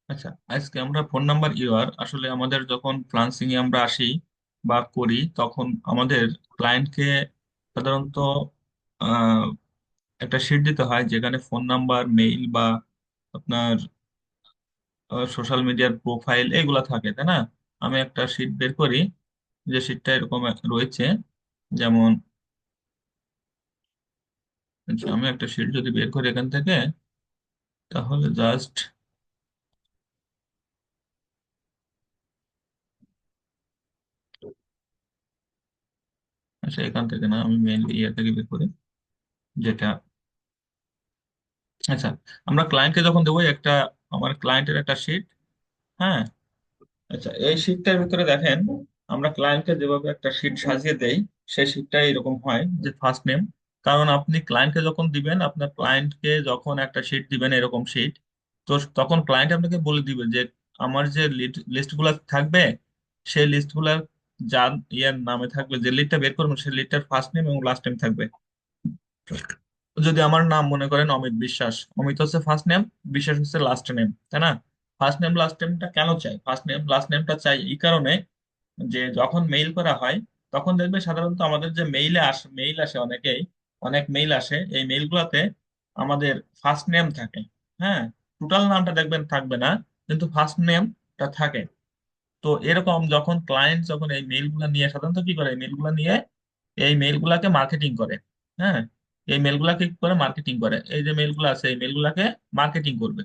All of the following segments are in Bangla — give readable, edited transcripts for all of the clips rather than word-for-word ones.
আচ্ছা, আজকে আমরা ফোন নাম্বার ইউআর আসলে আমাদের যখন ফ্রিল্যান্সিং এ আমরা আসি বা করি তখন আমাদের ক্লায়েন্টকে সাধারণত আহ, একটা শিট দিতে হয় যেখানে ফোন নাম্বার, মেইল বা আপনার সোশ্যাল মিডিয়ার প্রোফাইল এগুলা থাকে, তাই না? আমি একটা শিট বের করি, যে শিটটা এরকম রয়েছে। যেমন আচ্ছা, আমি একটা শিট যদি বের করি এখান থেকে, তাহলে জাস্ট আচ্ছা এখান থেকে না, আমি মেইল ইয়ে থেকে বের করি যেটা। আচ্ছা, আমরা ক্লায়েন্টকে যখন দেবো একটা, আমার ক্লায়েন্টের একটা শিট। হ্যাঁ। আচ্ছা, এই শিটটার ভিতরে দেখেন, আমরা ক্লায়েন্টকে যেভাবে একটা শিট সাজিয়ে দেই, সেই শিটটা এরকম হয় যে ফার্স্ট নেম। কারণ আপনি ক্লায়েন্টকে যখন দিবেন, আপনার ক্লায়েন্টকে যখন একটা শিট দিবেন এরকম শিট, তো তখন ক্লায়েন্ট আপনাকে বলে দিবে যে আমার যে লিস্টগুলো থাকবে, সেই লিস্টগুলো যার ইয়ার নামে থাকবে, যে লিস্টটা বের করবেন সেই লিস্টটার ফার্স্ট নেম এবং লাস্ট নেম থাকবে। যদি আমার নাম মনে করেন অমিত বিশ্বাস, অমিত হচ্ছে ফার্স্ট নেম, বিশ্বাস হচ্ছে লাস্ট নেম, তাই না? ফার্স্ট নেম লাস্ট নেমটা কেন চাই? ফার্স্ট নেম লাস্ট নেমটা চাই এই কারণে যে যখন মেইল করা হয় তখন দেখবে সাধারণত আমাদের যে মেইল আসে অনেকেই, অনেক মেইল আসে, এই মেইলগুলোতে আমাদের ফার্স্ট নেম থাকে। হ্যাঁ, টোটাল নামটা দেখবেন থাকবে না, কিন্তু ফার্স্ট নেমটা থাকে। তো এরকম যখন ক্লায়েন্ট যখন এই মেইলগুলো নিয়ে সাধারণত কি করে, এই মেইলগুলো নিয়ে এই মেইলগুলাকে মার্কেটিং করে। হ্যাঁ, এই মেইলগুলাকে কি করে মার্কেটিং করে, এই যে মেইলগুলো আছে এই মেইলগুলাকে মার্কেটিং করবে।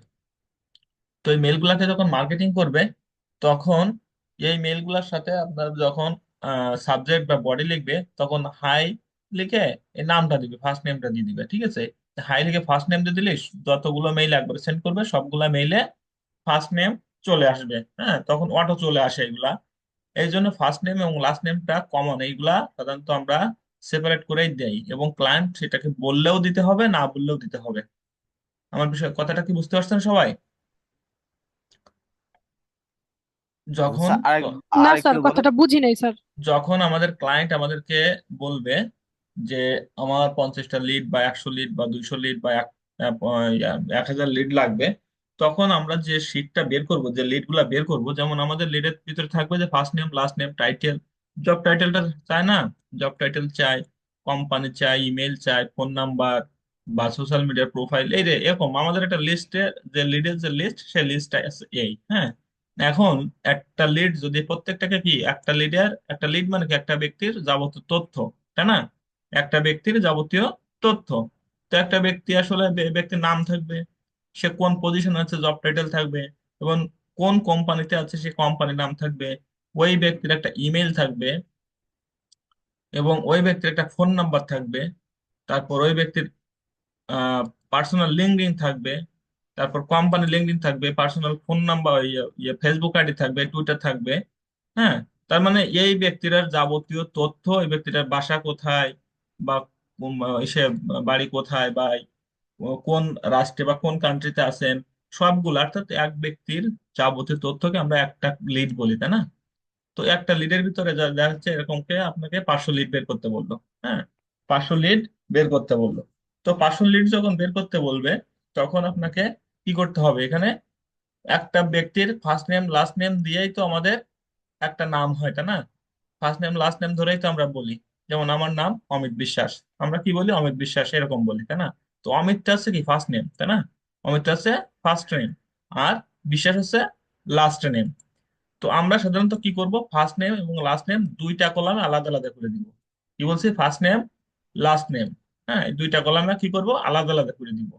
তো এই মেইলগুলাকে যখন মার্কেটিং করবে, তখন এই মেইলগুলোর সাথে আপনার যখন সাবজেক্ট বা বডি লিখবে, তখন হাই লিখে এই নামটা দিবে, ফার্স্ট নেমটা দিয়ে দিবে। ঠিক আছে, হাই লিখে ফার্স্ট নেম দিয়ে দিলে যতগুলো মেইল একবার সেন্ড করবে সবগুলা মেইলে ফার্স্ট নেম চলে আসবে। হ্যাঁ, তখন অটো চলে আসে এগুলা। এই জন্য ফার্স্ট নেম এবং লাস্ট নেমটা কমন, এইগুলা সাধারণত আমরা সেপারেট করেই দেই, এবং ক্লায়েন্ট সেটাকে বললেও দিতে হবে, না বললেও দিতে হবে। আমার বিষয় কথাটা কি বুঝতে পারছেন সবাই? যখন স্যার না আর একটু স্যার, বলেন। কথাটা বুঝি নাই স্যার। যখন আমাদের ক্লায়েন্ট আমাদেরকে বলবে যে আমার 50টা লিড বা 100 লিড বা 200 লিড বা 1000 লিড লাগবে, তখন আমরা যে শিটটা বের করব, যে লিড গুলা বের করব, যেমন আমাদের লিডের ভিতরে থাকবে যে first name, last name, title, job টাইটেলটা চাই না? জব টাইটেল চাই, কোম্পানি চাই, ইমেল চাই, ফোন নাম্বার বা সোশ্যাল মিডিয়ার প্রোফাইল, এই রে এরকম আমাদের একটা লিস্টে, যে লিডের যে লিস্ট সেই লিস্টটা আছে এই। হ্যাঁ, এখন একটা লিড যদি প্রত্যেকটাকে কি, একটা লিডের, একটা লিড মানে কি একটা ব্যক্তির যাবতীয় তথ্য, তাই না? একটা ব্যক্তির যাবতীয় তথ্য। তো একটা ব্যক্তি আসলে ব্যক্তির নাম থাকবে, সে কোন পজিশন আছে জব টাইটেল থাকবে, এবং কোন কোম্পানিতে আছে সে কোম্পানির নাম থাকবে, ওই ব্যক্তির একটা ইমেল থাকবে, এবং ওই ব্যক্তির একটা ফোন নাম্বার থাকবে, তারপর ওই ব্যক্তির পার্সোনাল লিঙ্কডিন থাকবে, তারপর কোম্পানি লিঙ্কডিন থাকবে, personal phone number, Facebook ID থাকবে, টুইটার থাকবে। হ্যাঁ, তার মানে এই ব্যক্তিটার যাবতীয় তথ্য, এই ব্যক্তিটার বাসা কোথায় বা সে বাড়ি কোথায় বা কোন রাষ্ট্রে বা কোন কান্ট্রিতে আছেন, সবগুলো, অর্থাৎ এক ব্যক্তির যাবতীয় তথ্যকে আমরা একটা লিড বলি, তাই না? তো একটা লিডের ভিতরে যা দেখা যাচ্ছে এরকমকে আপনাকে 500 লিড বের করতে বললো। হ্যাঁ, 500 লিড বের করতে বললো। তো 500 লিড যখন বের করতে বলবে, তখন আপনাকে কি করতে হবে এখানে, একটা ব্যক্তির ফার্স্ট নেম লাস্ট নেম দিয়েই তো আমাদের একটা নাম হয়, তাই না? ফার্স্ট নেম লাস্ট নেম ধরেই তো আমরা বলি। যেমন আমার নাম অমিত বিশ্বাস, আমরা কি বলি, অমিত বিশ্বাস এরকম বলি, তাই না? তো অমিতটা হচ্ছে কি ফার্স্ট নেম, তাই না? অমিতটা হচ্ছে ফার্স্ট নেম, আর বিশ্বাস হচ্ছে লাস্ট নেম। তো আমরা সাধারণত কি করব, ফার্স্ট নেম এবং লাস্ট নেম দুইটা কলামে আলাদা আলাদা করে দিব। কি বলছি, ফার্স্ট নেম লাস্ট নেম। হ্যাঁ, এই দুইটা কলামে কি করব, আলাদা আলাদা করে দিব।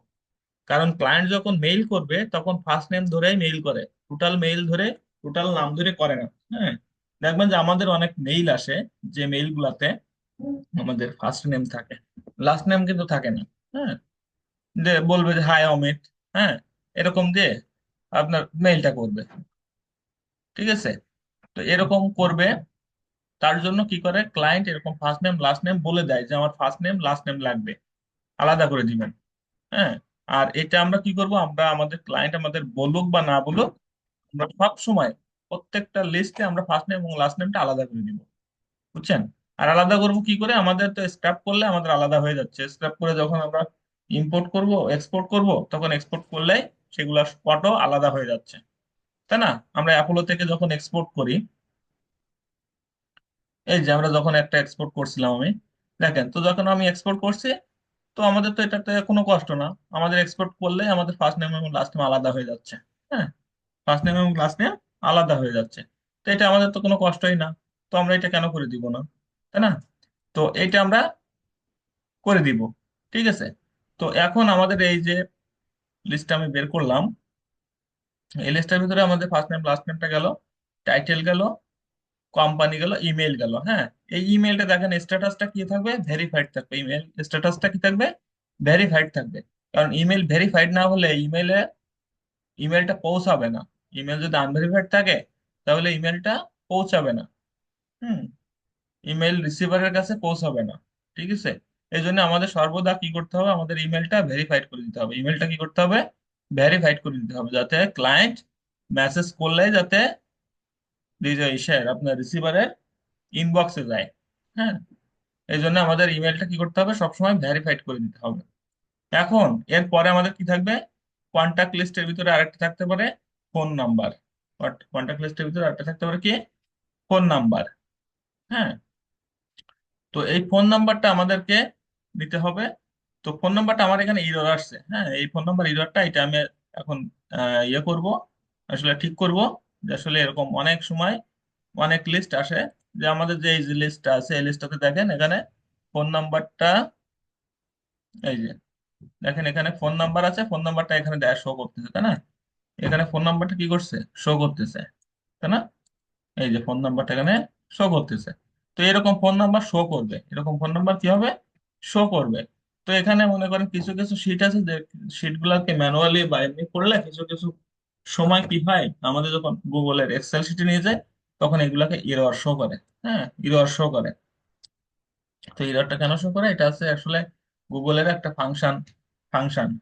কারণ ক্লায়েন্ট যখন মেইল করবে তখন ফার্স্ট নেম ধরেই মেইল করে, টোটাল মেইল ধরে, টোটাল নাম ধরে করে না। হ্যাঁ, দেখবেন যে আমাদের অনেক মেইল আসে, যে মেইল গুলাতে আমাদের ফার্স্ট নেম থাকে, লাস্ট নেম কিন্তু থাকে না। হ্যাঁ, যে বলবে যে হাই অমিত, হ্যাঁ, এরকম দিয়ে আপনার মেইলটা করবে। ঠিক আছে, তো এরকম করবে। তার জন্য কি করে, ক্লায়েন্ট এরকম ফার্স্ট নেম লাস্ট নেম বলে দেয় যে আমার ফার্স্ট নেম লাস্ট নেম লাগবে, আলাদা করে দিবেন। হ্যাঁ, আর এটা আমরা কি করব, আমরা আমাদের ক্লায়েন্ট আমাদের বলুক বা না বলুক, আমরা সব সময় প্রত্যেকটা লিস্টে আমরা ফার্স্ট নেম এবং লাস্ট নেমটা আলাদা করে দিব। বুঝছেন? আর আলাদা করব কি করে, আমাদের তো স্ক্র্যাপ করলে আমাদের আলাদা হয়ে যাচ্ছে, স্ক্র্যাপ করে যখন আমরা ইম্পোর্ট করব, এক্সপোর্ট করব, তখন এক্সপোর্ট করলেই সেগুলা ফটো আলাদা হয়ে যাচ্ছে। তাই না? আমরা অ্যাপোলো থেকে যখন এক্সপোর্ট করি, এই যে আমরা যখন একটা এক্সপোর্ট করছিলাম আমি, দেখেন তো যখন আমি এক্সপোর্ট করছি, তো আমাদের তো এটাতে কোনো কষ্ট না। আমাদের এক্সপোর্ট করলে আমাদের ফার্স্ট নেম এবং লাস্ট নেম আলাদা হয়ে যাচ্ছে। হ্যাঁ, ফার্স্ট নেম এবং লাস্ট নেম আলাদা হয়ে যাচ্ছে। তো এটা আমাদের তো কোনো কষ্টই না। তো আমরা এটা কেন করে দিব না? তাই না? তো এটা আমরা করে দিব। ঠিক আছে। তো এখন আমাদের এই যে লিস্টটা আমি বের করলাম, এই লিস্টের ভিতরে আমাদের ফার্স্ট নেম লাস্ট নেমটা গেল, টাইটেল গেল, কোম্পানি গেল, ইমেল গেল। হ্যাঁ, এই ইমেলটা দেখেন স্ট্যাটাসটা কি থাকবে, ভেরিফাইড থাকবে। ইমেল স্ট্যাটাসটা কি থাকবে, ভেরিফাইড থাকবে। কারণ ইমেল ভেরিফাইড না হলে ইমেলটা পৌঁছাবে না। ইমেল যদি আনভেরিফাইড থাকে তাহলে ইমেলটা পৌঁছাবে না। হুম, ইমেল রিসিভারের কাছে পৌঁছাবে না। ঠিক আছে। এই জন্য আমাদের সর্বদা কি করতে হবে, আমাদের ইমেলটা ভেরিফাইড করে দিতে হবে। ইমেলটা কি করতে হবে, ভেরিফাইড করে দিতে হবে, যাতে ক্লায়েন্ট মেসেজ করলে যাতে ইসের আপনার রিসিভারের ইনবক্সে যায়। হ্যাঁ, এই জন্য আমাদের ইমেলটা কি করতে হবে, সবসময় ভেরিফাইড করে দিতে হবে। এখন এরপরে আমাদের কি থাকবে, কন্টাক্ট লিস্টের ভিতরে আরেকটা থাকতে পারে ফোন নাম্বার। কন্টাক্ট লিস্টের ভিতরে আরেকটা থাকতে পারে কি, ফোন নাম্বার। হ্যাঁ, তো এই ফোন নাম্বারটা আমাদেরকে দিতে হবে। তো ফোন নাম্বারটা আমার এখানে ইরর আসছে। হ্যাঁ, এই ফোন নাম্বার ইররটা এটা আমি এখন ইয়ে করব, আসলে ঠিক করব। যে আসলে এরকম অনেক সময় অনেক লিস্ট আসে, যে আমাদের যে এই যে লিস্টটা আছে এই লিস্টটাতে দেখেন এখানে ফোন নাম্বারটা, এই যে দেখেন এখানে ফোন নাম্বার আছে, ফোন নাম্বারটা এখানে দেয়া শো করতেছে, তাই না? এখানে ফোন নাম্বারটা কি করছে, শো করতেছে, তাই না? এই যে ফোন নাম্বারটা এখানে শো করতেছে। তো এরকম ফোন নাম্বার শো করবে, এরকম ফোন নাম্বার কি হবে, শো করবে। তো এখানে মনে করেন কিছু কিছু শিট আছে, যে শিট গুলাকে ম্যানুয়ালি বা এমনি করলে কিছু কিছু সময় কি হয়, আমাদের যখন গুগলের এক্সেল শিটে নিয়ে যায় তখন এগুলাকে ইরর শো করে। হ্যাঁ, ইরর শো করে। তো এররটা কেন শো করে, এটা আছে আসলে গুগলের একটা ফাংশন।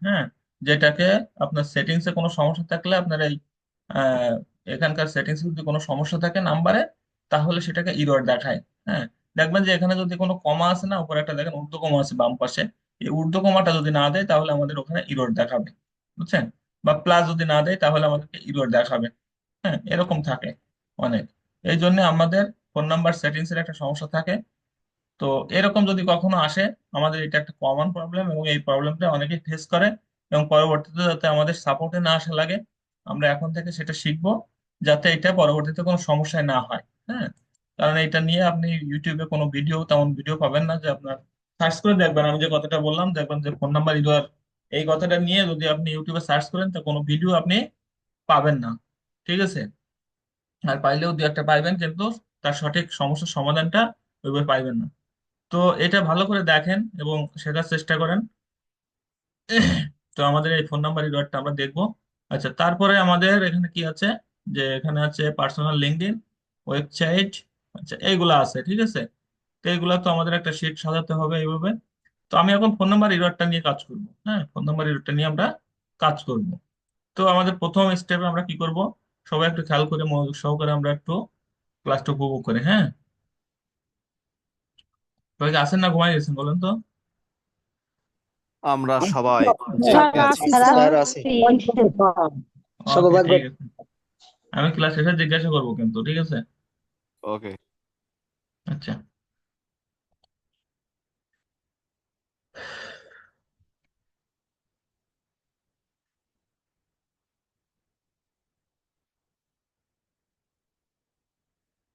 হ্যাঁ, যেটাকে আপনার সেটিংস এ কোনো সমস্যা থাকলে আপনার এই আহ, এখানকার সেটিংস যদি কোনো সমস্যা থাকে নাম্বারে, তাহলে সেটাকে ইরর দেখায়। হ্যাঁ, দেখবেন যে এখানে যদি কোনো কমা আছে না, উপরে একটা দেখেন ঊর্ধ্ব কমা আছে বাম পাশে, এই ঊর্ধ্ব কমাটা যদি না দেয় তাহলে আমাদের ওখানে ইরর দেখাবে। বুঝছেন? বা প্লাস যদি না দেয় তাহলে আমাদেরকে ইরর দেখাবে। হ্যাঁ, এরকম থাকে অনেক। এই জন্য আমাদের ফোন নাম্বার সেটিংস এর একটা সমস্যা থাকে। তো এরকম যদি কখনো আসে, আমাদের এটা একটা কমন প্রবলেম এবং এই প্রবলেমটা অনেকে ফেস করে। এবং পরবর্তীতে যাতে আমাদের সাপোর্টে না আসা লাগে, আমরা এখন থেকে সেটা শিখবো, যাতে এটা পরবর্তীতে কোনো সমস্যায় না হয়। হ্যাঁ, কারণ এটা নিয়ে আপনি ইউটিউবে কোনো ভিডিও, তেমন ভিডিও পাবেন না যে আপনার সার্চ করে দেখবেন, আমি যে কথাটা বললাম দেখবেন যে ফোন নাম্বার ইউজার, এই কথাটা নিয়ে যদি আপনি ইউটিউবে সার্চ করেন তো কোনো ভিডিও আপনি পাবেন না। ঠিক আছে। আর পাইলেও দু একটা পাইবেন, কিন্তু তার সঠিক সমস্যার সমাধানটা ওইভাবে পাইবেন না। তো এটা ভালো করে দেখেন এবং শেখার চেষ্টা করেন। তো আমাদের এই ফোন নাম্বার রিওয়ার্ডটা আমরা দেখবো। আচ্ছা, তারপরে আমাদের এখানে কি আছে, যে এখানে আছে পার্সোনাল লিঙ্কডইন, ওয়েবসাইট। আচ্ছা, এইগুলা আছে। ঠিক আছে। তো এইগুলা তো আমাদের একটা শিট সাজাতে হবে এইভাবে। তো আমি এখন ফোন নাম্বার রিওয়ার্ডটা নিয়ে কাজ করব। হ্যাঁ, ফোন নাম্বার রিওয়ার্ডটা নিয়ে আমরা কাজ করব। তো আমাদের প্রথম স্টেপে আমরা কি করব, সবাই একটু খেয়াল করে মনোযোগ সহকারে আমরা একটু ক্লাসটা উপভোগ করি। হ্যাঁ, সবাই কি আছেন না ঘুমাই গেছেন বলেন তো? আমরা সবাই স্যার জেগে আছি। আছি স্যার স্যার। আছি। ওকে, শতভাগ ঠিক আছে। আমি ক্লাস শেষে জিজ্ঞাসা করবো কিন্তু, ঠিক আছে? ওকে। আচ্ছা।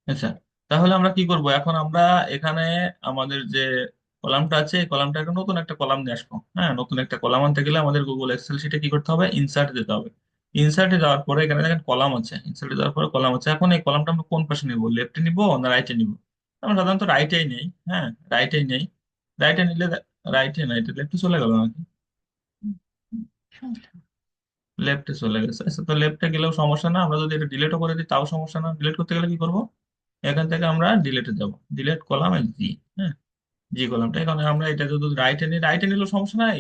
আচ্ছা, তাহলে আমরা কি করব এখন, আমরা এখানে আমাদের যে কলামটা আছে এই কলামটা একটা নতুন একটা কলাম নিয়ে আসবো। হ্যাঁ, নতুন একটা কলাম আনতে গেলে আমাদের গুগল এক্সেল শিটে কি করতে হবে, ইনসার্ট দিতে হবে। ইনসার্টে যাওয়ার পরে এখানে দেখেন কলাম আছে, ইনসার্টে যাওয়ার পরে কলাম আছে। এখন এই কলামটা আমরা কোন পাশে নিব, লেফটে নিব না রাইটে নিব? আমরা সাধারণত রাইটেই নেই। হ্যাঁ, রাইটেই নেই। রাইটে নিলে, রাইটে না, এটা লেফটে চলে গেল নাকি? লেফটে চলে গেছে। আচ্ছা, তো লেফটে গেলেও সমস্যা না, আমরা যদি এটা ডিলিটও করে দিই তাও সমস্যা না। ডিলিট করতে গেলে কি করব, এখান থেকে আমরা ডিলেটে যাব, ডিলেট কলাম জি। হ্যাঁ, জি কলামটা এখানে আমরা এটা যদি রাইটে নিই, রাইটে নিলেও সমস্যা নাই,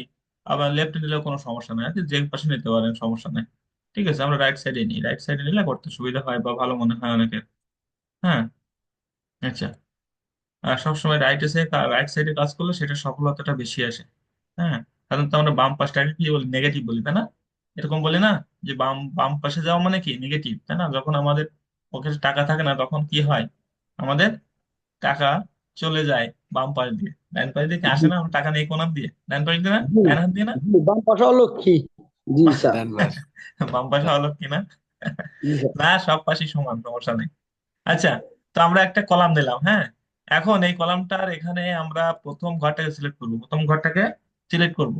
আবার লেফটে নিলেও কোনো সমস্যা নাই। আর কি যে পাশে নিতে পারেন, সমস্যা নাই। ঠিক আছে, আমরা রাইট সাইডে নিই, রাইট সাইডে নিলে করতে সুবিধা হয় বা ভালো মনে হয় অনেকের। হ্যাঁ। আচ্ছা, আর সবসময় রাইট সাইডে কাজ করলে সেটা সফলতাটা বেশি আসে। হ্যাঁ, সাধারণত আমরা বাম পাশটাকে কি বলি, নেগেটিভ বলি, তাই না? এরকম বলি না, যে বাম বাম পাশে যাওয়া মানে কি নেগেটিভ, তাই না? যখন আমাদের পকেটে টাকা থাকে না তখন কি হয়, আমাদের টাকা চলে যায় বাম পাশ দিয়ে। ডান পাশ দিয়ে কি আসে জি না, আমরা টাকা নেই কোন হাত দিয়ে, ডান পাশ দিয়ে না, জি ডান হাত দিয়ে না। জি, বাম পাশা লক্ষ্মী। জি স্যার। ডান পাশ। বাম পাশে হলো কিনা। জি স্যার। না, সব পাশই সমান, সমস্যা নেই। আচ্ছা, তো আমরা একটা কলাম দিলাম, হ্যাঁ। এখন এই কলামটার এখানে আমরা প্রথম ঘরটাকে সিলেক্ট করব, প্রথম ঘরটাকে সিলেক্ট করব।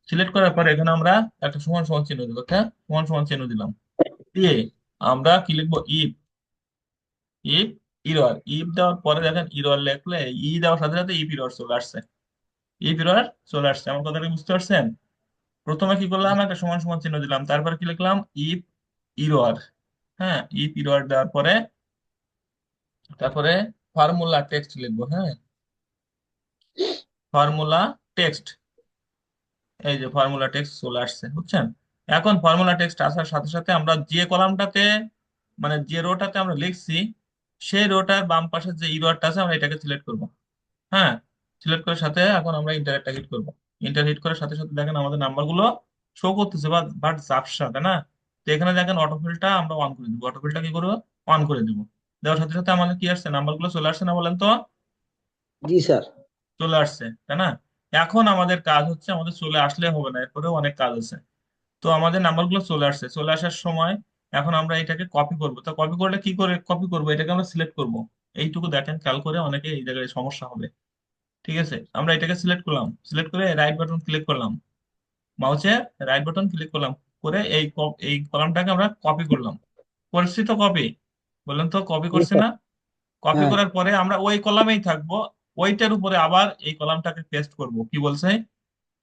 সিলেক্ট করার পর এখানে আমরা একটা সমান সমান চিহ্ন দিব, একটা সমান সমান চিহ্ন দিলাম, দিয়ে আমরা কি লিখবো, ইফ, ইফ ইরর। ইফ দেওয়ার পরে দেখেন ইরর লিখলে, দেওয়ার সাথে সাথে ইফ ইরর চলে আসছে। ইফ ইরর চলে আসছে, আমার কথাটা বুঝতে পারছেন? প্রথমে কি করলাম, একটা সমান সমান চিহ্ন দিলাম, তারপরে কি লিখলাম, ইফ ইরর। হ্যাঁ, ইফ ইরর দেওয়ার পরে তারপরে ফর্মুলা টেক্সট লিখবো, হ্যাঁ, ফর্মুলা টেক্সট। এই যে ফর্মুলা টেক্সট চলে আসছে, বুঝছেন? এখন ফর্মুলা টেক্সট আসার সাথে সাথে আমরা যে কলামটাতে, মানে যে রোটাতে আমরা লিখছি, সেই রোটার বাম পাশে যে ইরোটা আছে আমরা এটাকে সিলেক্ট করব। হ্যাঁ, সিলেক্ট করার সাথে এখন আমরা ইন্টার একটা হিট করবো। ইন্টার হিট করার সাথে সাথে দেখেন আমাদের নাম্বারগুলো শো করতেছে, বাট ঝাপসা, তাই না? তো এখানে দেখেন অটোফিলটা আমরা অন করে দিব, অটোফিলটা কি করবো, অন করে দিব। দেওয়ার সাথে সাথে আমাদের কি আসছে, নাম্বারগুলো চলে আসছে না, বলেন তো? জি স্যার। চলে আসছে, তাই না? এখন আমাদের কাজ হচ্ছে, আমাদের চলে আসলে হবে না, এরপরেও অনেক কাজ আছে। তো আমাদের নাম্বারগুলো চলে আসছে, চলে আসার সময় এখন আমরা এটাকে কপি করব। তো কপি করলে কি করে কপি করব, এটাকে আমরা সিলেক্ট করব। এইটুকু দেখেন, খেয়াল করে, অনেকে এই জায়গায় সমস্যা হবে। ঠিক আছে, আমরা এটাকে সিলেক্ট করলাম, সিলেক্ট করে রাইট বাটন ক্লিক করলাম, মাউসে রাইট বাটন ক্লিক করলাম, করে এই কলামটাকে আমরা কপি করলাম। করছি তো কপি, বললেন তো কপি জি করছি স্যার। না? কপি হ্যাঁ। করার পরে আমরা ওই কলামেই থাকবো, ওইটার উপরে আবার এই কলামটাকে পেস্ট করব। কি বলছে,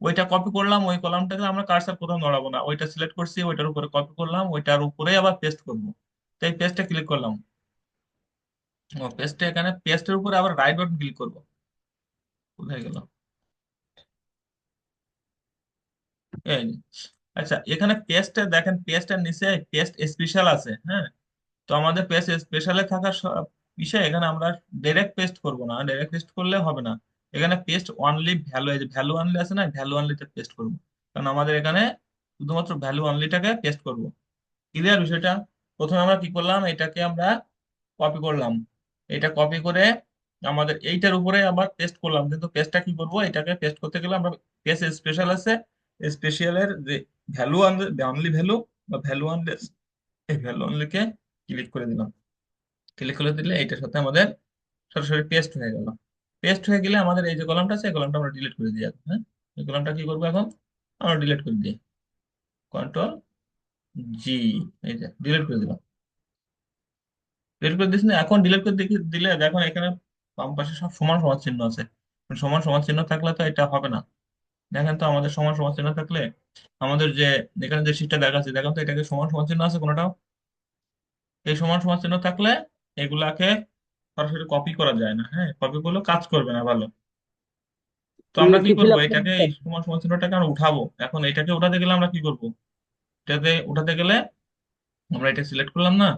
ওইটা কপি করলাম, ওই কলামটাকে আমরা কার্সার কোথাও নড়াবো না, ওইটা সিলেক্ট করছি, ওইটার উপরে কপি করলাম, ওইটার উপরে আবার পেস্ট করবো। তো এই পেস্টে ক্লিক করলাম, ও পেস্টে, এখানে পেস্টের উপরে আবার রাইট বাটন ক্লিক করবো। কোথায় গেল, এই যে। আচ্ছা, এখানে পেস্টে দেখেন, পেস্টের নিচে পেস্ট স্পেশাল আছে, হ্যাঁ। তো আমাদের পেস্ট স্পেশালে থাকার বিষয়, এখানে আমরা ডাইরেক্ট পেস্ট করব না, ডাইরেক্ট পেস্ট করলে হবে না। এখানে পেস্ট অনলি ভ্যালু, এই যে ভ্যালু অনলি আছে না, ভ্যালু অনলিতে পেস্ট করব। কারণ আমাদের এখানে শুধুমাত্র ভ্যালু অনলিটাকে পেস্ট করব। ক্লিয়ার বিষয়টা? প্রথমে আমরা কি করলাম, এটাকে আমরা কপি করলাম, এটা কপি করে আমাদের এইটার উপরে আবার পেস্ট করলাম, কিন্তু পেস্টটা কি করব, এটাকে পেস্ট করতে গেলে আমরা পেস্ট স্পেশাল আছে, স্পেশালের যে ভ্যালু অনলি ভ্যালু বা ভ্যালু অনলি, এই ভ্যালু অনলিকে ক্লিক করে দিলাম। ক্লিক করে দিলে এইটার সাথে আমাদের সরাসরি পেস্ট হয়ে গেল। পেস্ট হয়ে গেলে আমাদের এই যে কলামটা আছে, এই কলামটা আমরা ডিলিট করে দিই এখন, হ্যাঁ। এই কলামটা কি করবো এখন, আমরা ডিলিট করে দিই, কন্ট্রোল জি, এই যে ডিলিট করে দিলাম। ডিলিট করে দিস না, এখন ডিলিট করে দিলে দেখুন এখানে বাম পাশে সব সমান সমান চিহ্ন আছে। সমান সমান চিহ্ন থাকলে তো এটা হবে না। দেখেন তো, আমাদের সমান সমান চিহ্ন থাকলে আমাদের যে এখানে যে শীটটা দেখাচ্ছে, দেখেন তো এটাকে সমান সমান চিহ্ন আছে কোনোটাও? এই সমান সমান চিহ্ন থাকলে এগুলাকে সরাসরি কপি করা যায় না, হ্যাঁ, কপি করলেও কাজ করবে না ভালো। তো আমরা কি কি ফিল করবো, আপ এটাকে, করবেন? এই সমান সমান চিহ্নটাকে আমরা উঠাবো। এখন এটাকে উঠাতে গেলে আমরা কি করবো, এটাতে উঠাতে গেলে আমরা এটা সিলেক্ট করলাম না,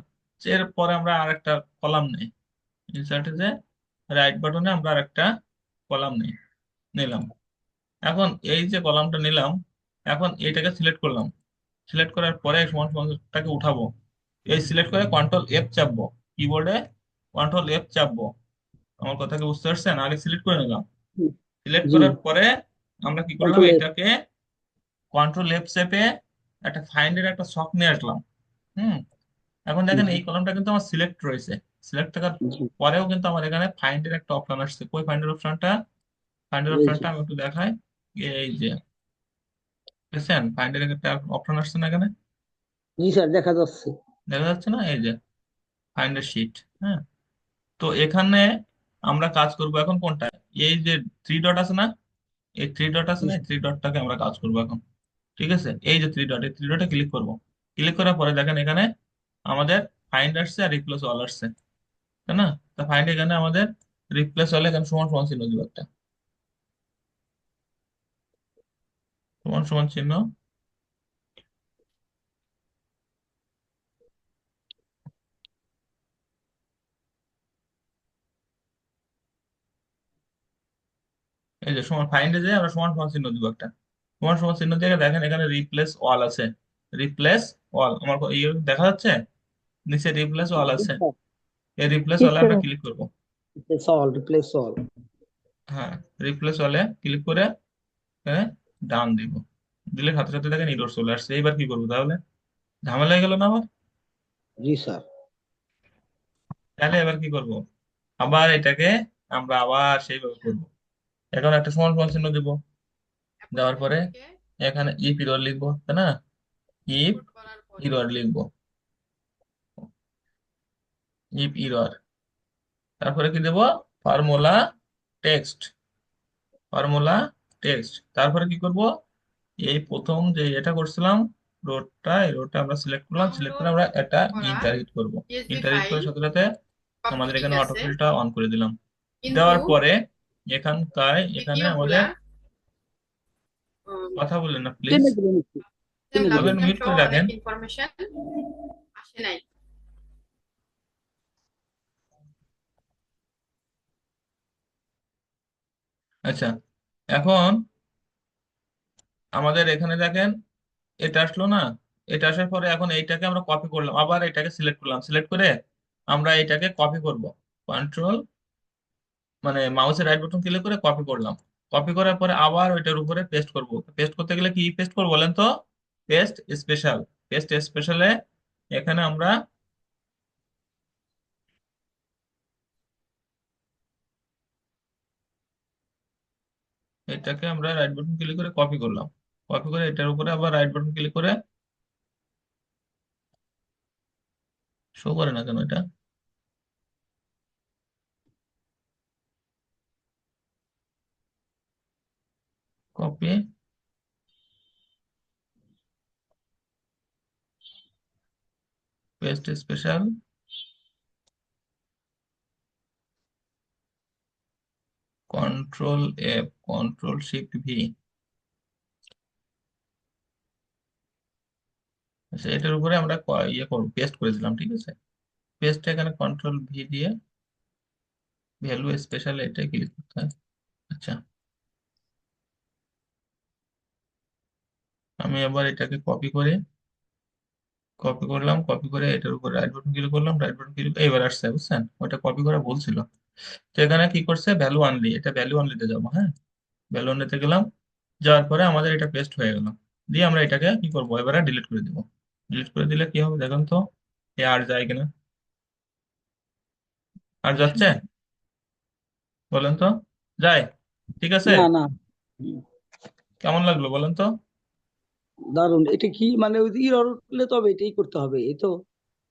এরপরে আমরা আর একটা কলাম নেই, ইনসার্টে যে রাইট বাটনে আমরা আর একটা কলাম নেই, নিলাম। এখন এই যে কলামটা নিলাম, এখন এটাকে সিলেক্ট করলাম, সিলেক্ট করার পরে সমান সমানটাকে উঠাবো। এই সিলেক্ট করে কন্ট্রোল এফ চাপবো, কিবোর্ডে কন্ট্রোল এফ চাপবো। আমার কথা কি বুঝতে পারছেন? আগে সিলেক্ট করে নিলাম, সিলেক্ট জি। করার পরে আমরা কি করলাম, কন্ট্রোল এফ। এটাকে কন্ট্রোল এফ চেপে একটা ফাইন্ডের একটা শখ নিয়ে আসলাম। হুম। এখন দেখেন জি এই কলামটা কিন্তু আমার সিলেক্ট রয়েছে, সিলেক্ট থাকার জি। পরেও কিন্তু আমার এখানে ফাইন্ডের একটা অপশন আসছে। কই ফাইন্ডের অপশনটা, ফাইন্ডের এই যে। অপশনটা আমি একটু দেখাই। এই যে, দেখছেন ফাইন্ডের একটা অপশন আসছে না এখানে, জি স্যার, দেখা যাচ্ছে। দেখা যাচ্ছে না, এই যে ফাইন্ডের শিট, হ্যাঁ। তো এখানে আমরা কাজ করব এখন কোনটা, এই যে থ্রি ডট আছে না, এই থ্রি ডট আছে জি না, এই থ্রি ডটটাকে আমরা কাজ করবো এখন। ঠিক আছে, এই যে থ্রি ডট, এই থ্রি ডটে ক্লিক করব। ক্লিক করার পরে দেখেন এখানে আমাদের ফাইন্ড আসছে আর রিপ্লেস অল আসছে, তাই না? তা ফাইন্ড এখানে আমাদের রিপ্লেস অল, এখানে সমান সমান চিহ্ন দিব একটা, সমান সমান চিহ্ন। এই যে সমান ফাইন্ডে যে আমরা সমান সমান চিহ্ন দিব একটা, সমান সমান চিহ্ন দিয়ে দেখেন এখানে রিপ্লেস অল আছে। Replace all. আমার ইয়ে দেখা যাচ্ছে, নিচে রিপ্লেস অল জি আছে। স্যার। এই রিপ্লেস ঠিক অলে আমরা করে ক্লিক করব। Replace all. হ্যাঁ, রিপ্লেস অলে ক্লিক করে এখানে ডান দিব। দিলে সাথে সাথে দেখেন ইরর চলে আসছে। এইবার কি করবো তাহলে? ঝামেলা হয়ে গেল না আমার? জি স্যার। তাহলে এবার কি করব? আবার এটাকে আমরা আবার সেইভাবে করব। এখন একটা সমান সমান চিহ্ন দিব। এখন দেওয়ার এখান পরে থেকে এখানে ইফ ইরর লিখবো, তাই না? ইফ ইম্পোর্ট করার পরে ইরর লিখবো, ইফ ইরর। তারপরে কি দেব? Formula text, formula text. তারপরে কি করব? এই প্রথম যে এটা করছিলাম, রোডটা, এই রোডটা আমরা সিলেক্ট করলাম, সিলেক্ট করে ডাউনলোড আমরা একটা করা ইন্টার হিট করব। পিএসবি ইন্টার হিট ফাইল করার সাথে সাথে সব আমাদের ঠিক এখানে আছে, অটোফিলটা অন করে দিলাম। কিন্তু দেওয়ার পরে এখানকার এখানে দ্বিতীয় আমাদের গুলা কথা বললেন না প্লিজ, টেনে দিলেন একটু, টেনে লাস্ট বলেন দিলেন। নেম মিউট সহ করে অনেক রাখেন। ইনফরমেশন আসে নাই। আচ্ছা, এখন আমাদের এখানে দেখেন এটা আসলো না? এটা আসার পরে এখন এইটাকে আমরা কপি করলাম, আবার এটাকে সিলেক্ট করলাম, সিলেক্ট করে আমরা এটাকে কপি করব। কন্ট্রোল, মানে মাউসের রাইট বাটন ক্লিক করে কপি করলাম। কপি করার পরে আবার ওইটার উপরে পেস্ট করব। পেস্ট করতে গেলে কি পেস্ট করবো বলেন তো? Paste special. পেস্ট স্পেশালে এখানে আমরা এটাকে আমরা রাইট বাটন ক্লিক করে কপি করলাম। কপি করে এটার উপরে আবার রাইট বাটন ক্লিক করে, শো করে না কেন এটা? Copy, paste special, control F, control shift V. আচ্ছা, এটার উপরে আমরা ইয়ে করবো, পেস্ট করে দিলাম, ঠিক আছে। পেস্ট, এখানে কন্ট্রোল ভি দিয়ে ভ্যালু স্পেশাল এটা ক্লিক করতে হয়। আচ্ছা, আমি আবার এটাকে কপি করে, কপি করলাম, কপি করে এটার উপর রাইট বাটন ক্লিক করলাম, রাইট বাটন ক্লিক, এইবার আসছে বুঝছেন? ওটা কপি করা বলছিল। তো এখানে কি করছে, ভ্যালু অনলি, এটা ভ্যালু অনলিতে যাবো। হ্যাঁ, ভ্যালু অনলিতে গেলাম, যাওয়ার পরে আমাদের এটা পেস্ট হয়ে গেল। দিয়ে আমরা এটাকে কি করবো, এবারে ডিলিট করে দিব। ডিলিট করে দিলে কি হবে দেখুন তো, এ আর যায় কিনা? আর যাচ্ছে? বলেন তো, যায়? ঠিক আছে? না না। হুম, কেমন লাগলো বলেন তো? দারুন। এটা কি মানে ওই ইরর উঠলে তবে এটাই করতে হবে, এই তো?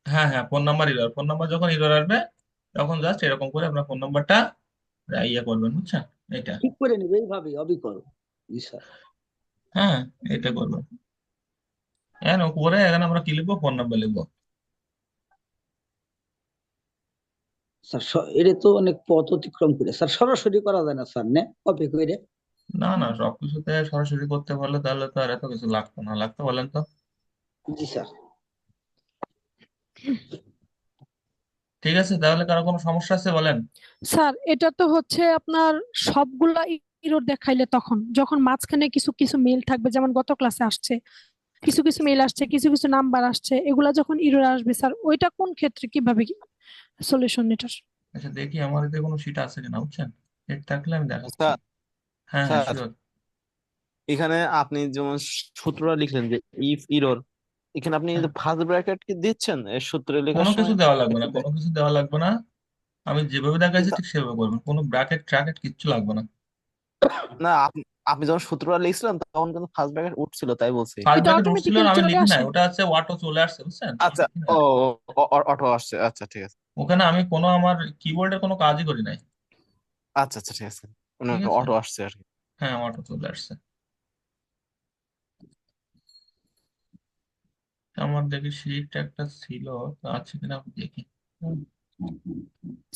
হ্যাঁ হ্যাঁ, phone number error, phone number যখন ইরর আসবে তখন জাস্ট এরকম করে আপনার ফোন নাম্বারটা ইয়ে করবেন, বুঝছেন? এটা, ঠিক করে নেবে এইভাবে অবিকল। জি স্যার। হ্যাঁ, এটা করবেন। হ্যাঁ, উপরে এখানে আমরা কি লিখবো, ফোন নাম্বার লিখবো। স্যার এটা তো অনেক পথ অতিক্রম করে স্যার, সরাসরি করা যায় না স্যার, নে কপি করে? না না, সবকিছুতে সরাসরি করতে পারলে তাহলে তো আর এত কিছু লাগতো না, লাগতো বলেন তো? জি স্যার। ঠিক আছে, তাহলে কারো কোনো সমস্যা আছে বলেন? স্যার এটা তো হচ্ছে আপনার সবগুলা ইরর দেখাইলে তখন যখন মাঝখানে কিছু কিছু মেল থাকবে, যেমন গত ক্লাসে আসছে কিছু কিছু মেল আসছে, কিছু কিছু নাম্বার আসছে, এগুলা যখন ইরর আসবে স্যার, ওইটা কোন ক্ষেত্রে কিভাবে সলিউশন এটার? আচ্ছা, দেখি আমার এতে কোনো সিট আছে কিনা, বুঝছেন? সিট থাকলে আমি দেখাচ্ছি। স্যার হ্যাঁ হ্যাঁ, স্যার শিওর। এখানে আপনি যেমন সূত্রটা লিখলেন যে ইফ ইরর, এখানে আপনি হ্যাঁ, ফার্স্ট ব্র্যাকেট কি দিচ্ছেন এর সূত্রে লেখার কোনো কিছু সময়? দেওয়া লাগবে না, কোনো কিছু দেওয়া লাগবে না। আমি যেভাবে দেখাইছি ঠিক সেভাবে করবেন, কোনো ব্র্যাকেট ট্র্যাকেট কিচ্ছু লাগবে না। না, আপনি আপনি যখন সূত্রটা লিখছিলেন তখন কিন্তু ফার্স্ট ব্র্যাকেট উঠছিল, তাই বলছি। ফার্স্ট এটা ব্র্যাকেট উঠছিল অটোমেটিক্যালি না, আমি চলে লিখি নাই, আসে। ওটা হচ্ছে অটো চলে আসছে, বুঝছেন? আমি আচ্ছা, লিখি নাই ও ওটা। অটো আসছে, আচ্ছা ঠিক আছে। ওখানে আমি কোনো আমার কিবোর্ডের কোনো কাজই করি নাই। আচ্ছা আচ্ছা ঠিক আছে, ঠিক আছে, অটো আসছে আর কি। হ্যাঁ, অটো চলে আসছে। আমার দেখি শিট একটা ছিল, তো আছে কিনা আমি দেখি।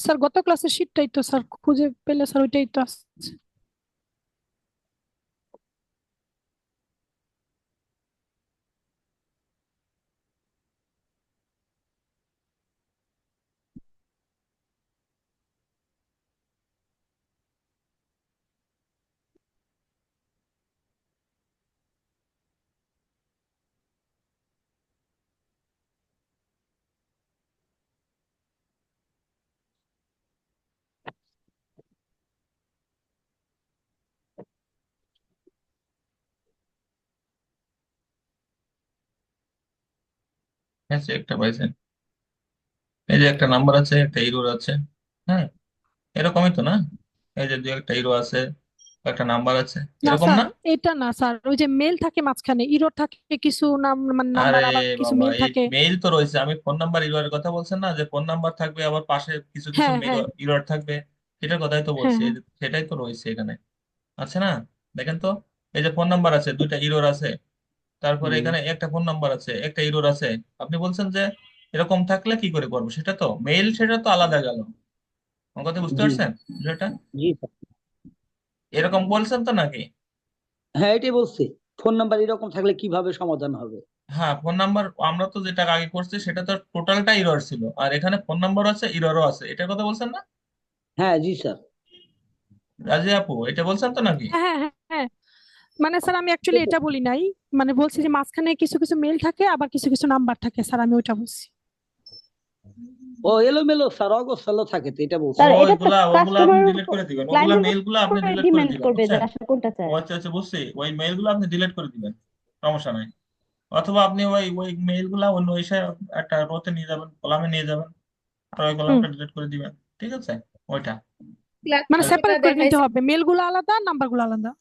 স্যার গত ক্লাসের শীটটাই তো স্যার, খুঁজে পেলে স্যার ওইটাই তো আছে। হ্যাঁ একটা পাইছেন, এই যে একটা নাম্বার আছে, একটা ইরোর আছে। হ্যাঁ এরকমই তো না? এই যে দুই একটা ইরো আছে, একটা নাম্বার আছে, না এরকম স্যার, না? এটা না স্যার, ওই যে মেল থাকে মাঝখানে, ইরোর থাকে কিছু নাম, মানে আরে নাম্বার, আবার কিছু বাবা, মেল এই থাকে। মেইল তো রয়েছে, আমি ফোন নাম্বার ইরোর কথা বলছেন না, যে ফোন নাম্বার থাকবে আবার পাশে কিছু কিছু হ্যাঁ মেল হ্যাঁ ইরোর থাকবে, সেটার কথাই তো হ্যাঁ বলছি, এই হ্যাঁ যে সেটাই তো রয়েছে এখানে, আছে না? দেখেন তো, এই যে ফোন নাম্বার আছে, দুইটা ইরোর আছে, তারপরে হুম। এখানে একটা ফোন নাম্বার আছে, একটা ইরোর আছে। আপনি বলছেন যে এরকম থাকলে কি করে করবো, সেটা তো মেইল, সেটা তো আলাদা গেল। আমার কথা বুঝতে জি পারছেন বিষয়টা? জি স্যার। এরকম বলছেন তো নাকি? হ্যাঁ এটাই বলছি, ফোন নাম্বার এরকম থাকলে কিভাবে সমাধান হবে। হ্যাঁ ফোন নাম্বার, আমরা তো যেটা আগে করছি সেটা তো টোটালটা ইরর ছিল, আর এখানে ফোন নাম্বার আছে, ইররও আছে, এটার কথা বলছেন না হ্যাঁ জি স্যার। রাজি আপু? এটা বলছেন তো নাকি? হ্যাঁ হ্যাঁ হ্যাঁ হ্যাঁ। মানে স্যার আমি অ্যাকচুয়ালি এটা বলি নাই, মানে বলছি যে মাঝখানে কিছু কিছু মেল থাকে, আবার কিছু কিছু নাম্বার থাকে স্যার, আমি ওইটা বলছি। ও এলোমেলো স্যার, অগোছালো থাকে তো, এটা বলছি। স্যার এটা তো ওইগুলা ওগুলা আপনি কাস্টমারের ডিলিট করে দিবেন, ওগুলা ক্লায়েন্টের মেইল গুলা আপনি উপরে ডিলিট করে ডিপেন্ড দিবেন, করবে যে বুঝছেন? আসলে কোনটা ও চায়। আচ্ছা আচ্ছা, বুঝছি, ওই মেইল গুলো আপনি ডিলিট করে দিবেন, সমস্যা নাই। অথবা আপনি ওই ওই মেইল গুলা অন্য এসে একটা রোতে নিয়ে যাবেন, কলামে নিয়ে যাবেন, আর ওই হুম। কলামটা ডিলিট করে দিবেন, ঠিক আছে? ওইটা। মানে আর- সেপারেট করে নিতে হবে, মেল গুলো আলাদা, নাম্বার গুলো আলাদা।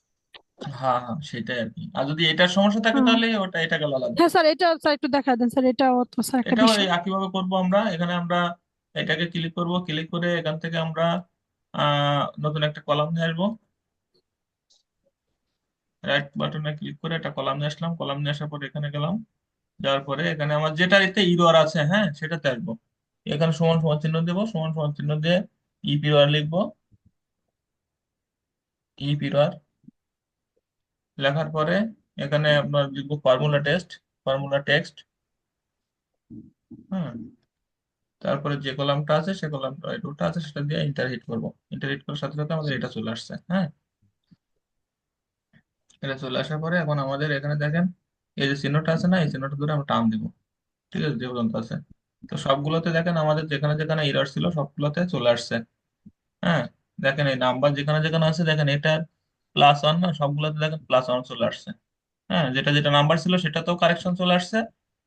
হ্যাঁ হ্যাঁ সেটাই আর কি, আর যদি এটার সমস্যা থাকে হ্যাঁ তাহলে ওটা, এটা গেল আলাদা। হ্যাঁ স্যার, এটা স্যার একটু দেখা দেন স্যার, এটা তো স্যার একটা এটাও এই বিষয়। একইভাবে করবো আমরা, এখানে আমরা এটাকে ক্লিক করব, ক্লিক করে এখান থেকে আমরা নতুন একটা কলাম নিয়ে আসবো, রাইট বাটনে ক্লিক করে একটা কলাম নিয়ে আসলাম, কলাম নিয়ে আসার পর এখানে গেলাম, যাওয়ার পরে এখানে আমার যেটা এতে ইরর আছে, হ্যাঁ সেটাতে আসবো, এখানে সমান সমান চিহ্ন দেবো, সমান সমান চিহ্ন দিয়ে ইপিআর লিখবো, ইপিআর লেখার পরে এখানে আপনার লিখবো ফর্মুলা টেস্ট, ফর্মুলা টেক্সট। হ্যাঁ তারপরে যে কলামটা আছে সে কলামটা, রোটা আছে সেটা দিয়ে ইন্টার হিট করবো, ইন্টার হিট করার সাথে সাথে আমাদের এটা চলে আসছে। হ্যাঁ এটা চলে আসার পরে এখন আমাদের এখানে দেখেন, এই যে চিহ্নটা আছে না, এই চিহ্নটা ধরে আমরা টান দিব, ঠিক আছে, যে পর্যন্ত আছে। তো সবগুলোতে দেখেন আমাদের যেখানে যেখানে এরর ছিল সবগুলোতে চলে আসছে। হ্যাঁ দেখেন এই নাম্বার যেখানে যেখানে আছে, দেখেন এটা +1 না, সবগুলোতে দেখেন +1 চলে আসছে। হ্যাঁ যেটা যেটা নাম্বার ছিল সেটাতেও কারেকশন চলে আসছে,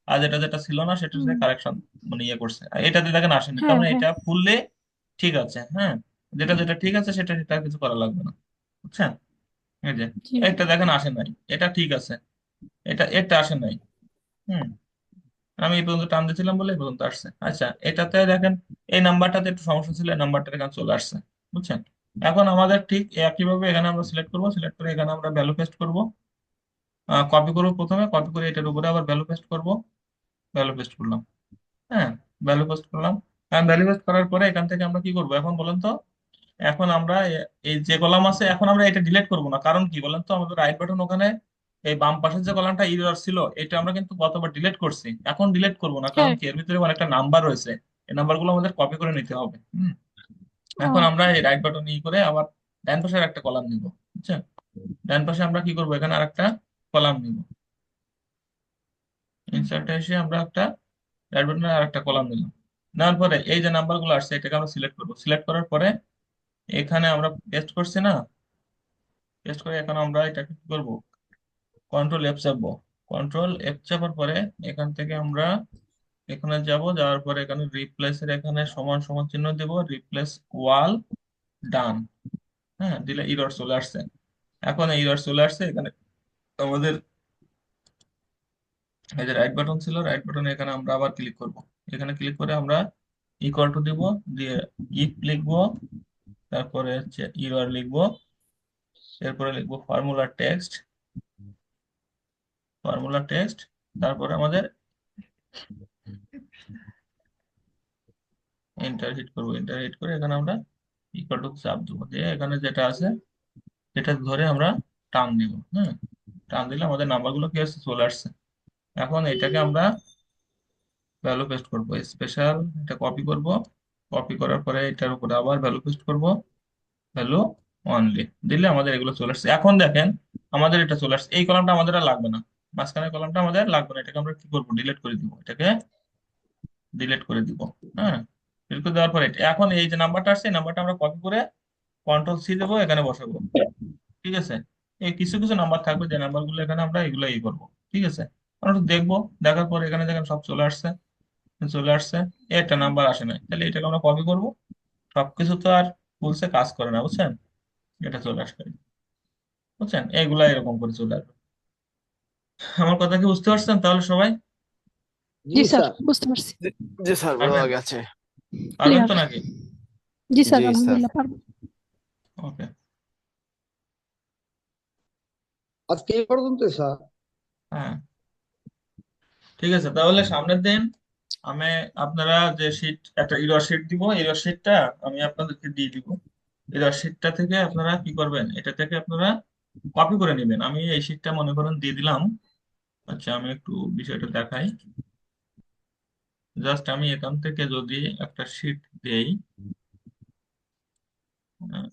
আর যেটা যেটা ছিল না সেটাতে হুম। কারেকশন, মানে ইয়ে করছে, আর এটাতে দেখেন আসেনি, তার হ্যাঁ মানে হ্যাঁ। এটা ফুললে ঠিক আছে। হ্যাঁ যেটা যেটা ঠিক আছে সেটা সেটা আর কিছু করা লাগবে না, বুঝছেন? এই যে জি। এটা দেখেন আসে নাই, এটা ঠিক আছে, এটা এটা আসে নাই। হুম আমি এই পর্যন্ত টান দিয়েছিলাম বলে এই পর্যন্ত আসছে। আচ্ছা এটাতে দেখেন এই নাম্বারটাতে একটু সমস্যা ছিল, এই নাম্বারটা এখানে চলে আসছে, বুঝছেন? এখন আমাদের ঠিক একইভাবে এখানে আমরা সিলেক্ট করবো, সিলেক্ট করে এখানে আমরা ভ্যালু পেস্ট করবো, কপি করবো, প্রথমে কপি করে এটার উপরে আবার ভ্যালু পেস্ট করবো, ভ্যালু পেস্ট করলাম। হ্যাঁ ভ্যালু পেস্ট করলাম, ভ্যালু পেস্ট করার পরে এখান থেকে আমরা কি করবো এখন বলেন তো? এখন আমরা এই যে কলাম আছে, এখন আমরা এটা ডিলিট করবো না, কারণ কি বলেন তো, আমাদের রাইট বাটন ওখানে এই বাম পাশের যে কলামটা ইরর ছিল এটা আমরা কিন্তু গতবার ডিলিট করছি, এখন ডিলিট করবো না, কারণ হ্যাঁ। কি এর ভিতরে অনেকটা নাম্বার রয়েছে, এই নাম্বারগুলো আমাদের কপি করে নিতে হবে। এখন ও আমরা এই রাইট বাটন ই করে আবার ডান পাশে একটা কলাম নিব, বুঝছেন? ডান পাশে আমরা কি করবো, এখানে আরেকটা কলাম নিব, ইনসার্টে এসে আমরা একটা রাইট বাটনে আরেকটা কলাম নিলাম, নেওয়ার পরে এই যে নাম্বারগুলো আসছে এটাকে আমরা সিলেক্ট করবো, সিলেক্ট করার পরে এখানে আমরা পেস্ট করছি না, পেস্ট করে এখন আমরা এটাকে কি করবো, কন্ট্রোল F চাপবো, কন্ট্রোল F চাপার পরে এখান থেকে আমরা এখানে যাব, যাওয়ার পরে এখানে রিপ্লেসের এখানে সমান সমান চিহ্ন দেব, রিপ্লেস ওয়াল ডান। হ্যাঁ দিলে ইরর চলে আসছে, এখন এই ইরর চলে আসছে এখানে আমাদের এই যে রাইট বাটন ছিল, রাইট বাটনে এখানে আমরা আবার ক্লিক করব, এখানে ক্লিক করে আমরা ইকুয়াল টু দিব, দিয়ে ইফ লিখবো, তারপরে হচ্ছে ইরর লিখবো, এরপরে লিখবো ফর্মুলা টেক্সট, ফর্মুলা টেক্সট, তারপরে আমাদের এন্টার হিট করবো, এন্টার হিট করে এখানে আমরা ইকুয়াল টু চাপ দেবো, দিয়ে এখানে যেটা আছে সেটা ধরে আমরা টান দিব। হ্যাঁ টান দিলে আমাদের নাম্বারগুলো কি আসছে, চলে আসছে। এখন এটাকে আমরা ভ্যালু পেস্ট করব, স্পেশাল এটা কপি করব, কপি করার পরে এটার উপরে আবার ভ্যালু পেস্ট করব, ভ্যালু অনলি দিলে আমাদের এগুলো চলে আসছে। এখন দেখেন আমাদের এটা চলে আসছে, এই কলামটা আমাদের আর লাগবে না, মাঝখানের কলামটা আমাদের লাগবে না, এটাকে আমরা কি করবো, ডিলিট করে দিব, এটাকে ডিলিট করে দিব। হ্যাঁ ডিলিট করে দেওয়ার পরে এখন এই যে নাম্বারটা আসছে এই নাম্বারটা আমরা কপি করে কন্ট্রোল C দেবো, এখানে বসাবো, ঠিক আছে? এই কিছু কিছু নাম্বার থাকবে যে নাম্বারগুলো এখানে আমরা এগুলো করবো, ঠিক আছে? আমরা একটু দেখবো, দেখার পর এখানে দেখেন সব চলে আসছে। চলে আসছে, একটা নাম্বার আসে নাই, তাহলে এটাকে আমরা কপি করব। সবকিছু তো আর ভুলসে কাজ করে না, বুঝছেন? এটা চলে আসবে, বুঝছেন? এগুলা এরকম করে চলে আসবে। আমার কথা কি বুঝতে পারছেন তাহলে সবাই? জি জি স্যার, স্যার। বুঝতে পারছি। জি জি স্যার, বোঝা পারবেন? গেছে। পারবেন ক্লিয়ার। তো নাকি? জি স্যার, জি স্যার। আলহামদুলিল্লাহ পারবো। ওকে। আজকে এই পর্যন্ত স্যার। হ্যাঁ, ঠিক আছে, তাহলে সামনের দিন আমি আপনারা যে শিট, একটা ইরর শিট দিব, ইরর শিটটা আমি আপনাদেরকে দিয়ে দিব। ইরর শিটটা থেকে আপনারা কি করবেন, এটা থেকে আপনারা কপি করে নেবেন। আমি এই শিটটা মনে করেন দিয়ে দিলাম। আচ্ছা, আমি একটু বিষয়টা দেখাই। জাস্ট আমি এখান থেকে যদি একটা শিট দেই, আহ,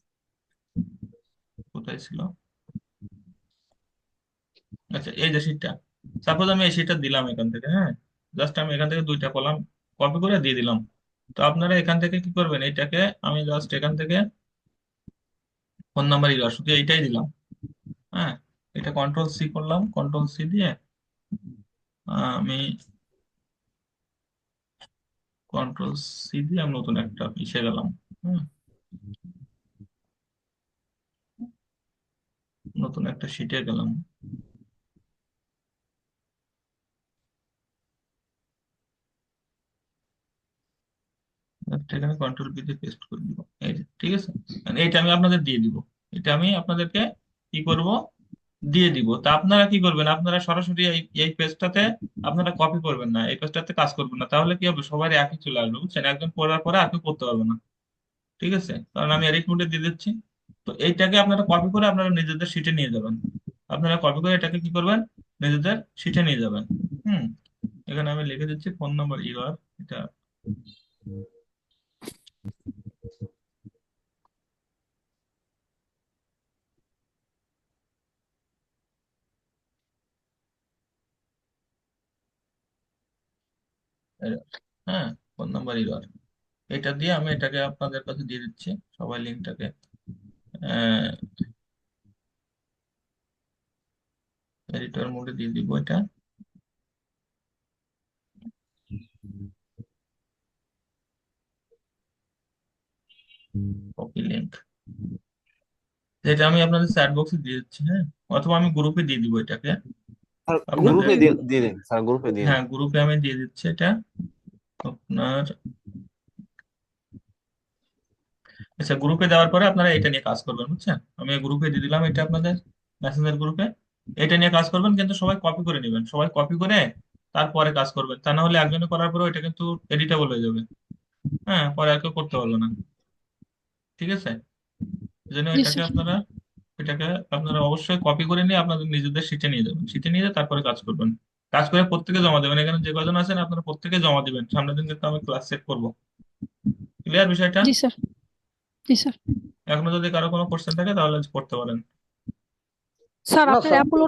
কোথায় ছিল? আচ্ছা, এই যে শিটটা, সাপোজ আমি এই শিটটা দিলাম এখান থেকে, হ্যাঁ, জাস্ট আমি এখান থেকে দুইটা কলাম কপি করে দিয়ে দিলাম। তো আপনারা এখান থেকে কি করবেন, এটাকে আমি জাস্ট এখান থেকে ফোন নাম্বার ইউআর শুধু এইটাই দিলাম। হ্যাঁ, এটা কন্ট্রোল সি করলাম, কন্ট্রোল সি দিয়ে আমি কন্ট্রোল সি দিয়ে আমি নতুন একটা ইসে গেলাম। হুম, নতুন একটা শিটে গেলাম। এখানে কন্ট্রোল বি দিয়ে পেস্ট করে দিব, এই যে, ঠিক আছে। And এইটা আমি আপনাদের দিয়ে দিব, এটা আমি আপনাদেরকে কি করব, দিয়ে দিব। তা আপনারা কি করবেন, আপনারা সরাসরি এই এই পেজটাতে আপনারা কপি করবেন না, এই পেজটাতে কাজ করবেন না, তাহলে কি হবে, সবাই একই চলে আসবে, বুঝছেন? একজন পড়ার পরে আর কেউ করতে পারবে না, ঠিক আছে? কারণ আমি এডিট মোডে দিয়ে দিচ্ছি। তো এইটাকে আপনারা কপি করে আপনারা নিজেদের শিটে নিয়ে যাবেন। আপনারা কপি করে এটাকে কি করবেন, নিজেদের শিটে নিয়ে যাবেন। হুম, এখানে আমি লিখে দিচ্ছি ফোন নাম্বার ইউআর, এটা error, হ্যাঁ, ফোন নাম্বার ইউআর, এটা দিয়ে আমি এটাকে আপনাদের কাছে দিয়ে দিচ্ছি, সবাই লিঙ্কটাকে এডিটর মোডে দিয়ে দিব। এটা কপি লিঙ্ক, যেটা আমি আপনাদের চ্যাট বক্সে দিয়ে দিচ্ছি, হ্যাঁ, অথবা আমি গ্রুপে দিয়ে দিব এটাকে স্যার আপনাদের। গ্রুপে দিয়ে দিয়ে দিন, স্যার গ্রুপে দিন। হ্যাঁ, গ্রুপে আমি দিয়ে দিচ্ছি এটা আপনার। আচ্ছা, গ্রুপে দেওয়ার পরে আপনারা এটা নিয়ে কাজ করবেন, বুঝছেন? আমি গ্রুপে দিয়ে দিলাম এটা আপনাদের মেসেঞ্জার গ্রুপে। এটা নিয়ে কাজ করবেন, কিন্তু সবাই কপি করে নেবেন, সবাই কপি করে তারপরে কাজ করবেন, তা না হলে একজনে করার পরে এটা কিন্তু এডিটেবল হয়ে যাবে। হ্যাঁ, পরে আর কেউ করতে পারবে না, ঠিক আছে? এই জন্য জি স্যার। এটাকে আপনারা অবশ্যই কপি করে নিয়ে আপনাদের নিজেদের শিটে নিয়ে যাবেন, শিটে নিয়ে যেয়ে তারপরে কাজ করবেন। কাজ করে প্রত্যেকে জমা দেবেন, এখানে যে কজন আছেন আপনারা প্রত্যেকে জমা দিবেন, সামনের দিন কিন্তু আমি ক্লাস সেট করবো। ক্লিয়ার বিষয়টা? জি স্যার। জি স্যার। এখনো যদি কারো কোনো কোশ্চেন থাকে তাহলে করতে পারেন। স্যার না আপনার স্যার। অ্যাপোলোটা